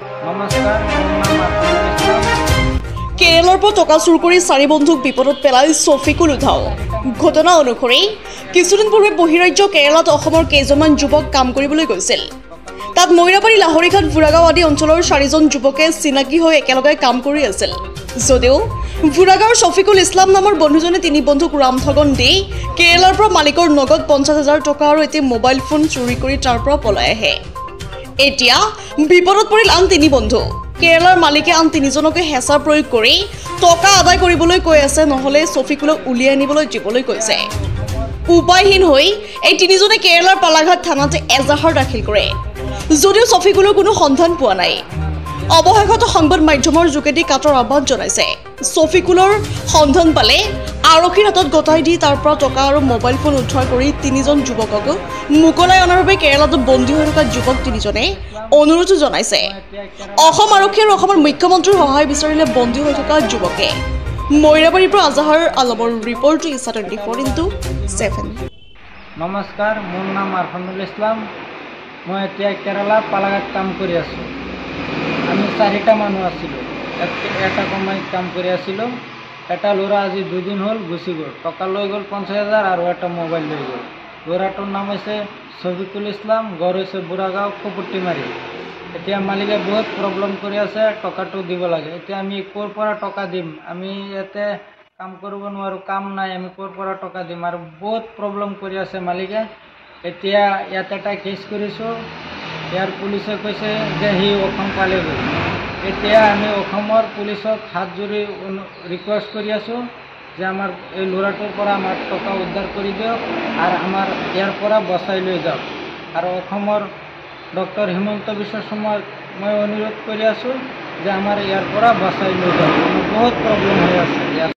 নমস্কাৰ, মোৰ নাম আফানুল ইছলাম। কেৰেলাৰ পৰা টকা চুৰ কৰি 4 বন্ধুক বিপদত পেলাই ছফিকুল উধাও। ঘটনা অনুসৰি কিছুদিন পূৰ্বে বহিৰাজ্য কেৰেলাত অসমৰ কেইজনমান যুৱক কাম কৰিবলৈ গৈছিল। তাত মইৰাবাৰী, লাহৰীঘাট, বুঢ়াগাঁও আদি অঞ্চলৰ 4জন যুৱকে চিনাকি হৈ একেলগে কাম কৰি আছিল। যদিও বুঢ়াগাঁৱৰ ছফিকুল ইছলাম নামৰ বন্ধুজনে 3 বন্ধুক ৰামঠগন দি কেৰেলাৰ পৰা মালিকৰ নগদ 50,000 টকা আৰু এটি মোবাইল ফোন চুৰি কৰি তাৰ পৰা পলাই আহে। এতিয়া বিপদত পৰিল আন 3 বন্ধু। কেৰেলাৰ মালিকে আন 3জনকে হেঁচা প্ৰয়োগ কৰি টকা আদায় কৰিবলৈ কৈ আছে, নহ'লে ছফিকুলক উলিয়াই আনিবলৈ দিবলৈ কৈছে। উপায়হীন হৈ এই 3জনে কেৰেলাৰ পালাঘাট থানাত এজাহাৰ দাখিল কৰে। যদিও ছফিকুলৰ কোনো সন্ধান পোৱা নাই। অৱশেষত সংবাদ মাধ্যমৰ যোগেদি কাটৰ আহ্বান জনাইছে। ছফিকুলৰ সন্ধান পালে আৰক্ষীৰ হাতত গতাই দি তাৰ পৰা টকা আৰু মোবাইল ফোন উদ্ধাৰ কৰি 3জন যুৱকক মোকলাই অনাৰ বাবে কেৰেলাত বন্দী হৈ থকা যুৱক 3জনে অনুৰোধ জনাইছে। অসম আৰক্ষী আৰু অসমৰ মুখ্যমন্ত্ৰীৰ সহায় বিচাৰিলে বন্দী হৈ থকা যুৱকে। মইৰাবাৰীৰ পৰা আজাহাৰ আলমৰ ৰিপৰ্ট, ইছা 24x7। নমস্কাৰ, মোৰ নাম আফানুল ইছলাম। মই এতিয়া কেৰেলাত পালাঘাট কাম কৰি আছোঁ। আমি 4টা মানুহ আছিলোঁ। এটা কোম্পানীত কাম কৰি আছিলোঁ। এটা ল'ৰা আজি 2 দিন হ'ল গুচি গ'ল। টকা লৈ গ'ল 50,000 আৰু এটা মোবাইল লৈ গ'ল। ল'ৰাটোৰ নাম হৈছে ছফিকুল ইছলাম, ঘৰ হৈছে বুঢ়াগাঁও, কপুট্টিমাৰী। এতিয়া মালিকে বহুত প্ৰব্লেম কৰি আছে, টকাটো দিব লাগে। এতিয়া আমি ক'ৰ পৰা টকা দিম? আমি ইয়াতে কাম কৰিব নোৱাৰোঁ, কাম নাই, আমি ক'ৰ পৰা টকা দিম? আৰু বহুত প্ৰব্লেম কৰি আছে মালিকে। এতিয়া ইয়াত এটা কেছ কৰিছোঁ। ইয়াৰ পুলিচে কৈছে যে সি অসম পালেগৈ। এতিয়া আমি অসমৰ পুলিচক হাত জোৰি ৰিকুৱেষ্ট কৰি আছোঁ যে আমাৰ এই ল'ৰাটোৰ পৰা আমাৰ টকা উদ্ধাৰ কৰি দিয়ক আৰু আমাৰ ইয়াৰ পৰা বচাই লৈ যাওক। আৰু অসমৰ ডক্টৰ হিমন্ত বিশ্ব শৰ্মাক মই অনুৰোধ কৰি আছোঁ যে আমাৰ ইয়াৰ পৰা বচাই লৈ যাওক। বহুত প্ৰব্লেম হৈ আছে ইয়াত।